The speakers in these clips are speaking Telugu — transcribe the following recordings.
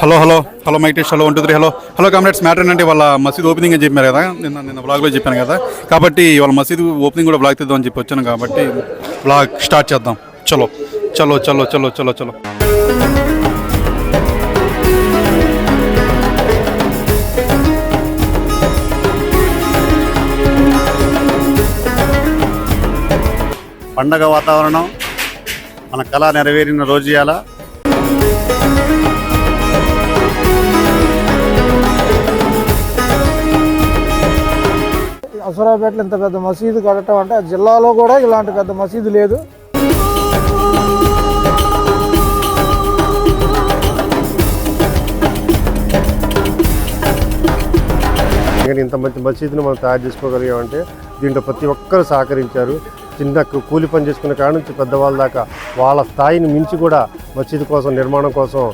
Hello hello hello mike test hello 1 2 3 hello comrades. Matter ఏంటంటే వాళ్ళ మసీద్ ఓపెనింగ్ అని చెప్పారు కదా, నిన్న బ్లాగ్లో చెప్పాను కదా, కాబట్టి వాళ్ళ మసీద్ ఓపెనింగ్ కూడా బ్లాగ్ తీద్దాం అని చెప్పి వచ్చాను, కాబట్టి బ్లాగ్ స్టార్ట్ చేద్దాం. చలో చలో చలో చలో చలో చలో. పండగ వాతావరణం, మన కళ నెరవేరిన రోజు ఇవాళ. అసరాపేటలో ఇంత పెద్ద మసీదు కట్టడం అంటే జిల్లాలో కూడా ఇలాంటి పెద్ద మసీదు లేదు. ఇంత మంచి మసీదును మనం తయారు చేసుకోగలిగామంటే దీంట్లో ప్రతి ఒక్కరు సహకరించారు. చిన్న కూలి పని చేసుకునే కాడ నుంచి పెద్దవాళ్ళ దాకా వాళ్ళ స్థాయిని మించి కూడా మసీదు కోసం, నిర్మాణం కోసం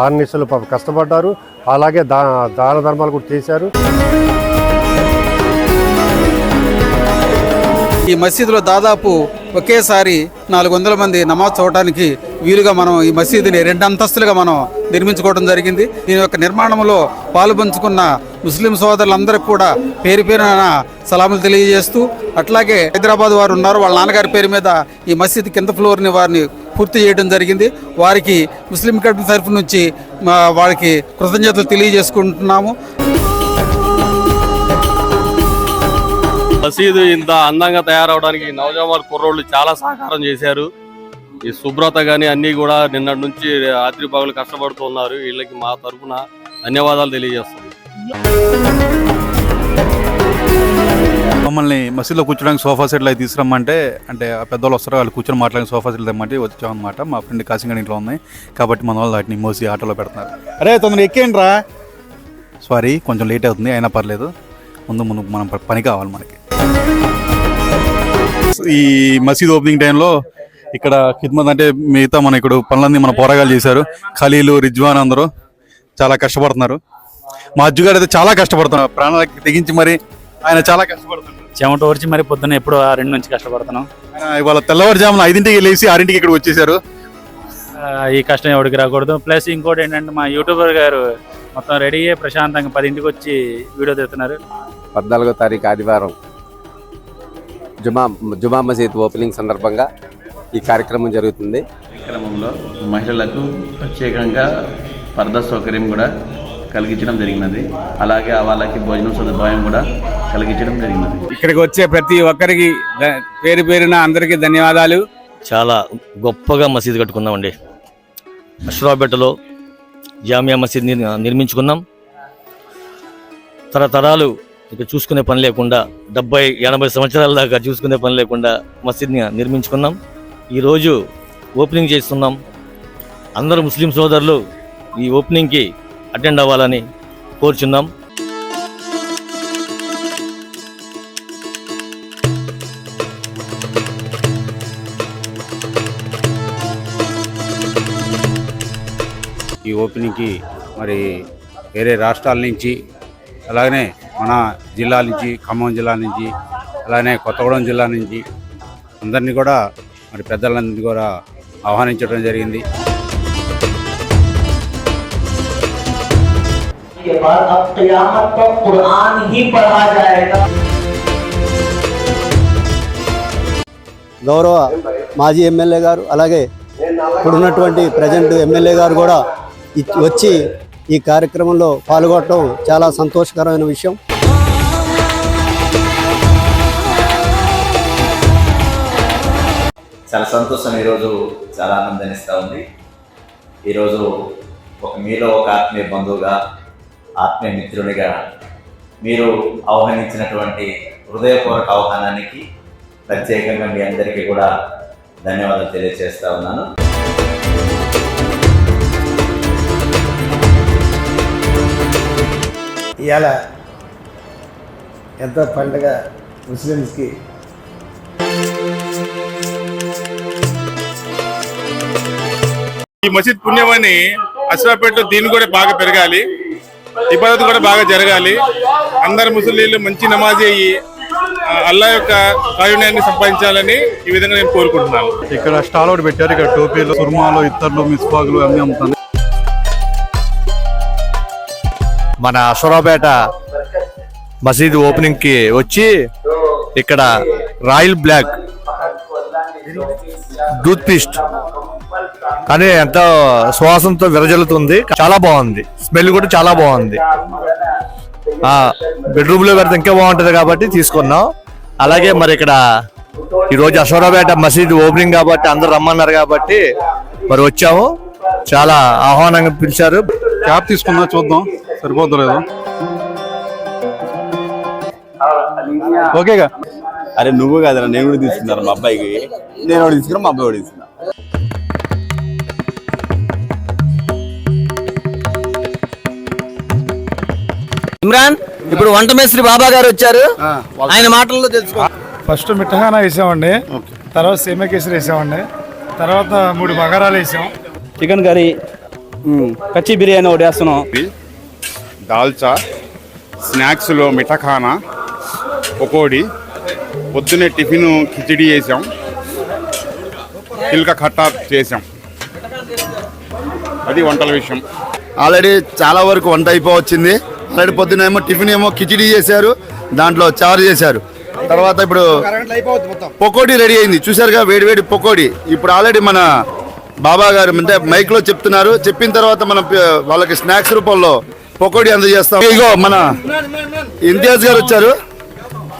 ఆర్నిసలు కష్టపడ్డారు. అలాగే దాన ధర్మాలు కూడా చేశారు. ఈ మసీదులో దాదాపు ఒకేసారి 400 మంది నమాజ్ చదవడానికి వీలుగా మనం ఈ మసీదుని 2 అంతస్తులుగా మనం నిర్మించుకోవడం జరిగింది. దీని యొక్క నిర్మాణంలో పాలుపంచుకున్న ముస్లిం సోదరులందరికీ కూడా పేరు పేరున సలాములు తెలియజేస్తూ, అట్లాగే హైదరాబాద్ వారు ఉన్నారు, వాళ్ళ నాన్నగారి పేరు మీద ఈ మసీద్ కింద ఫ్లోర్ని వారిని పూర్తి చేయడం జరిగింది. వారికి ముస్లిం కమిటీ తరఫు నుంచి వారికి కృతజ్ఞతలు తెలియజేసుకుంటున్నాము. మసీదు ఇంత అందంగా తయారవడానికి నవజవాన్ కుర్రోళ్ళు చాలా సహకారం చేశారు. ఈ శుభ్రత కానీ అన్నీ కూడా నిన్నటి నుంచి రాత్రి పగలు కష్టపడుతున్నారు. వీళ్ళకి మా తరఫున ధన్యవాదాలు తెలియజేస్తున్నాం. మమ్మల్ని మసీదులో కూర్చోడానికి సోఫా సెట్లు అయితే తీసుకురమ్మంటే, అంటే ఆ పెద్దవాళ్ళు వస్తారు, వాళ్ళు కూర్చొని మాట్లాడిన సోఫా సెట్లు తెమ్మంటే వచ్చామన్నమాట. మా ఫ్రెండ్ కాసింగడ్ ఇంట్లో ఉన్నాయి, కాబట్టి మన వాళ్ళు వాటిని మోసి ఆటోలో పెడుతున్నారు. అరే తొందర ఎక్కేయండి రా, సారీ కొంచెం లేట్ అవుతుంది, అయినా పర్లేదు, ముందు మనం పని కావాలి మనకి. ఈ మసీద్ ఓపెనింగ్ టైంలో ఇక్కడ ఖిద్మత్ అంటే మిగతా మన ఇక్కడ పనులన్నీ మన పోరాగాలు చేశారు. ఖలీలు, రిజ్వాన్ అందరూ చాలా కష్టపడుతున్నారు. మా అజ్జుగారు అయితే చాలా కష్టపడుతున్నారు, ప్రాణాలకి తెగించి మరి ఆయన చాలా కష్టపడుతున్నారు. చెమట వచ్చి మరి పొద్దున్న ఎప్పుడు 2 నుంచి కష్టపడుతున్నాం. ఇవాళ తెల్లవారుజామున 5ంటికి లేచి 6ంటికి ఇక్కడికి వచ్చేసారు. ఈ కష్టం ఎవరికి రాకూడదు. ప్లస్ ఇంకోటి ఏంటంటే మా యూట్యూబర్ గారు మొత్తం రెడీ అయ్యి ప్రశాంతంగా 10ంటికి వచ్చి వీడియో తీస్తున్నారు. 14వ తారీఖు ఆదివారం జుమా మసీద్ ఓపెనింగ్ సందర్భంగా ఈ కార్యక్రమం జరుగుతుంది. కార్యక్రమంలో మహిళలకు ప్రత్యేకంగా పర్దా సౌకర్యం కూడా కలిగించడం జరిగినది. అలాగే వాళ్ళకి భోజనం సదుపాయం కూడా కలిగించడం జరిగినది. ఇక్కడికి వచ్చే ప్రతి ఒక్కరికి పేరు పేరున అందరికీ ధన్యవాదాలు. చాలా గొప్పగా మసీదు కట్టుకున్నామండి. అష్రాపేటలో జామియా మసీద్ నిర్మించుకున్నాం. తరతరాలు ఇక చూసుకునే పని లేకుండా 70-80 సంవత్సరాల దాకా చూసుకునే పని లేకుండా మసీద్ని నిర్మించుకున్నాం. ఈరోజు ఓపెనింగ్ చేస్తున్నాం. అందరూ ముస్లిం సోదరులు ఈ ఓపెనింగ్కి అటెండ్ అవ్వాలని కోరుచున్నాం. ఈ ఓపెనింగ్కి మరి వేరే రాష్ట్రాల నుంచి, అలాగనే మన జిల్లా నుంచి, ఖమ్మం జిల్లా నుంచి, అలానే కొత్తగూడెం జిల్లా నుంచి అందరినీ కూడా మరి పెద్దలందరినీ కూడా ఆహ్వానించడం జరిగింది. గౌరవ మాజీ ఎమ్మెల్యే గారు, అలాగే ఇప్పుడున్నటువంటి ప్రజెంట్ ఎమ్మెల్యే గారు కూడా వచ్చి ఈ కార్యక్రమంలో పాల్గొనడం చాలా సంతోషకరమైన విషయం. చాలా సంతోషం, ఈరోజు చాలా ఆనందాన్ని ఇస్తూ ఉంది. ఈరోజు మీలో ఒక ఆత్మీయ బంధువుగా, ఆత్మీయ మిత్రునిగా మీరు ఆహ్వానించినటువంటి హృదయపూర్వక ఆహ్వానానికి ప్రత్యేకంగా మీ అందరికీ కూడా ధన్యవాదాలు తెలియజేస్తా ఉన్నాను. ఇవాళ ఎంతో పండుగ ముస్లిమ్స్కి. ఈ మసీద్ పుణ్యమని అష్రాపేటలో దీన్ని కూడా బాగా పెరగాలి, ఇబాదత్ కూడా బాగా జరగాలి. అందరు ముస్లింలు మంచి నమాజ్ అయ్యి అల్లా యొక్క కారుణ్యాన్ని సంపాదించాలని ఈ విధంగా నేను కోరుకుంటున్నాను. ఇక్కడ స్టాల్ ఒకటి పెట్టారు, ఇక్కడ టోపీలు, సుర్మాలు, ఇత్తర్లు, మిస్వాగులు అన్ని అమ్ముతాను. మన అశ్వరావుపేట మసీదు ఓపెనింగ్కి వచ్చి ఇక్కడ రాయల్ బ్లాక్ టూత్ పేస్ట్ కానీ ఎంతో సువాసనతో విరజల్లుతుంది. చాలా బాగుంది, స్మెల్ కూడా చాలా బాగుంది. బెడ్రూమ్ లో పెడితే ఇంకా బాగుంటది కాబట్టి తీసుకున్నాం. అలాగే మరి ఇక్కడ ఈరోజు అశ్వరావుపేట మసీదు ఓపెనింగ్ కాబట్టి అందరు రమ్మన్నారు కాబట్టి మరి వచ్చాము. చాలా ఆహ్వానంగా పిలిచారు. క్యాప్ తీసుకున్నా చూద్దాం సరిపోద్దు లేదు. ఓకేగా. అరే నువ్వు కదా, నేను కూడా తీసుకున్నాను మా అబ్బాయికి, నేను కూడా తీసుకున్నా, మా అబ్బాయి కూడా తీసుకున్నా. ఇమ్రాన్, ఇప్పుడు వంట మేస్త్రి బాబా గారు వచ్చారు, ఆయన మాటల్లో తెలుసుకో. ఫస్ట్ మిఠానా వేసామండి, తర్వాత సేమియా కేసరి వేసామండి, తర్వాత 3 బగారాలు వేసాం, చికెన్ కర్రీ, కచ్చి బిర్యానీ ఒకటి వేస్తున్నాం, దాల్చా, స్నాక్స్లో మిఠాఖానా, పకోడీ, పొద్దున్నే టిఫిన్ కిచిడి చేసాం, చిల్క ఖట్టా చేసాం. అది వంటల విషయం. ఆల్రెడీ చాలా వరకు వంట అయిపోవచ్చింది. ఆల్రెడీ పొద్దున ఏమో టిఫిన్ ఏమో కిచిడి చేశారు, దాంట్లో చారు చేశారు. తర్వాత ఇప్పుడు పకోడీ రెడీ అయింది, చూసారుగా, వేడి పకోడీ. ఇప్పుడు ఆల్రెడీ మన బాబా గారు అంటే మైక్ లో చెప్తున్నారు, చెప్పిన తర్వాత మనం వాళ్ళకి స్నాక్స్ రూపంలో పకోడీ అందజేస్తాం. ఇగో మన ఇంతియాజ్ గారు వచ్చారు,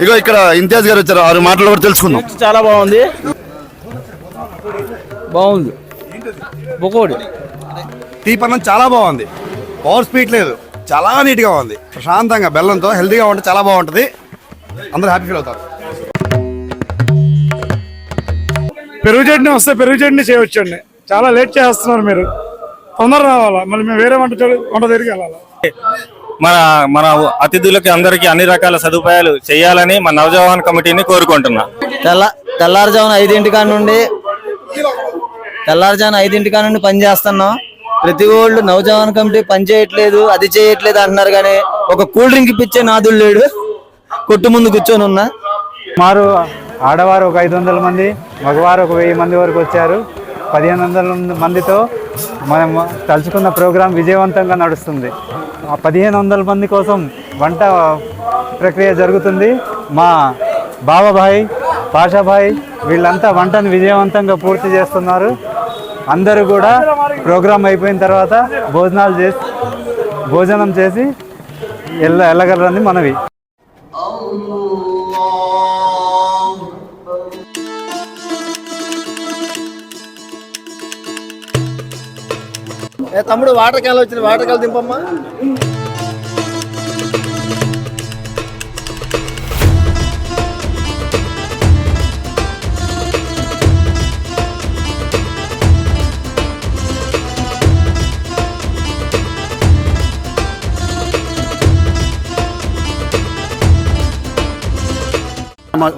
ఇగో ఇక్కడ ఇంతియాజ్ గారు వచ్చారు, 6 మాటలు కూడా తెలుసుకుందాం. చాలా బాగుంది పకోడీ. తీపన్నం చాలా బాగుంది, ఓవర్ స్పీడ్ లేదు, చాలా నీట్గా ఉంది, ప్రశాంతంగా బెల్లంతో హెల్తీగా ఉంటే చాలా బాగుంటుంది. అందరూ హ్యాపీ ఫీల్ అవుతారు. పెరుగు చట్నీ వస్తే పెరుగు చట్నీ చేయవచ్చండి. చాలా లేట్ చేస్తున్నారు మీరు, తొందర రావాలా, మళ్ళీ మేము వేరే వంట దగ్గరికి వెళ్ళాలా. మన అతిథులకి అందరికీ అన్ని రకాల సదుపాయాలు చేయాలని మన నవజవాన్ కమిటీని కోరుకుంటున్నా. తెల్లారుజామున 5 నుండి పని చేస్తున్నాం. ప్రతి వాళ్ళు నవజవాన్ కమిటీ పని చేయట్లేదు, అది చేయట్లేదు అంటున్నారు, కానీ ఒక కూల్ డ్రింక్ ఇప్పించే నాదులు లేడు. కొట్టు ముందు కూర్చొని ఉన్నా. మారు ఆడవారు ఒక 500 మంది, మగవారు ఒక 1000 మంది వరకు వచ్చారు. 1500 మందితో మనం తలుచుకున్న ప్రోగ్రాం విజయవంతంగా నడుస్తుంది. ఆ 1500 మంది కోసం వంట ప్రక్రియ జరుగుతుంది. మా బాబాభాయ్, పాషాభాయ్ వీళ్ళంతా వంటను విజయవంతంగా పూర్తి చేస్తున్నారు. అందరూ కూడా ప్రోగ్రాం అయిపోయిన తర్వాత భోజనం చేసి వెళ్ళగలరని మనవి. తమ్ముడు వాటర్ క్యాన్ వచ్చింది, వాటర్ క్యాన్ దింపమ్మా.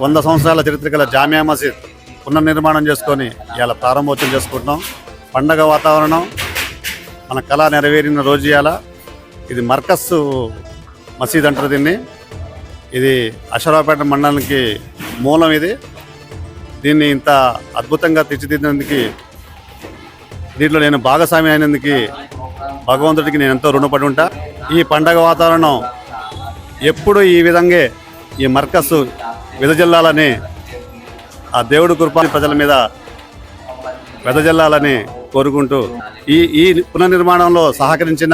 వంద సంవత్సరాల చరిత్ర గల జామియా మసీద్ పునర్నిర్మాణం చేసుకొని ఇలా ప్రారంభోత్సవం చేసుకుంటున్నాం. పండగ వాతావరణం, మన కళ నెరవేరిన రోజు ఇవాళ. ఇది మర్కస్ మసీద్ అంటారు దీన్ని. ఇది అశ్వరావుపేట మండలానికి మూలం. దీన్ని ఇంత అద్భుతంగా తీర్చిదిద్దినందుకు, దీంట్లో నేను భాగస్వామి అయినందుకు భగవంతుడికి నేను ఎంతో రుణపడి ఉంటా. ఈ పండగ వాతావరణం ఎప్పుడు ఈ విధంగా ఈ మర్కస్ వెదజల్లాలని, ఆ దేవుడి కృప ప్రజల మీద వెదజల్లాలని కోరుకుంటూ ఈ పునర్నిర్మాణంలో సహకరించిన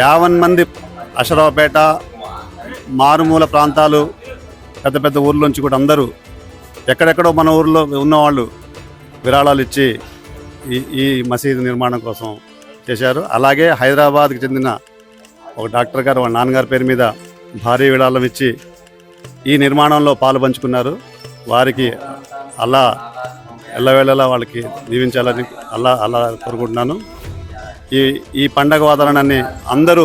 50 మంది అశ్వరావుపేట మారుమూల ప్రాంతాలు, పెద్ద పెద్ద ఊర్లోంచి కూడా అందరూ ఎక్కడెక్కడో మన ఊర్లో ఉన్నవాళ్ళు విరాళాలు ఇచ్చి ఈ మసీదు నిర్మాణం కోసం చేశారు. అలాగే హైదరాబాద్కి చెందిన ఒక డాక్టర్ గారు వాళ్ళ నాన్నగారి పేరు మీద భారీ విరాళం ఇచ్చి ఈ నిర్మాణంలో పాలు పంచుకున్నారు. వారికి అలా ఎల్లవేళలా వాళ్ళకి దీవించాలని అలా కోరుకుంటున్నాను. ఈ పండగ వాతావరణాన్ని అందరూ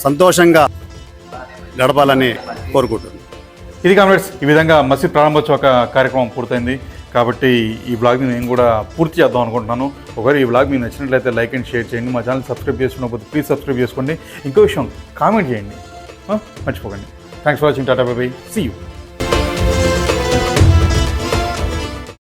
సంతోషంగా గడపాలని కోరుకుంటున్నాను. ఇది కామ్రేడ్స్, ఈ విధంగా మసీద్ ప్రారంభోత్సవ కార్యక్రమం పూర్తయింది కాబట్టి ఈ బ్లాగ్ని నేను కూడా పూర్తి చేద్దాం అనుకుంటున్నాను. ఒకవేళ ఈ బ్లాగ్ మీకు నచ్చినట్లయితే లైక్ అండ్ షేర్ చేయండి. మా ఛానల్ సబ్స్క్రైబ్ చేసుకున్నప్పుడు ప్లీజ్ సబ్స్క్రైబ్ చేసుకోండి. ఇంకో విషయం కామెంట్ చేయండి, మర్చిపోకండి. Thanks for watching. Tata bye bye, see you.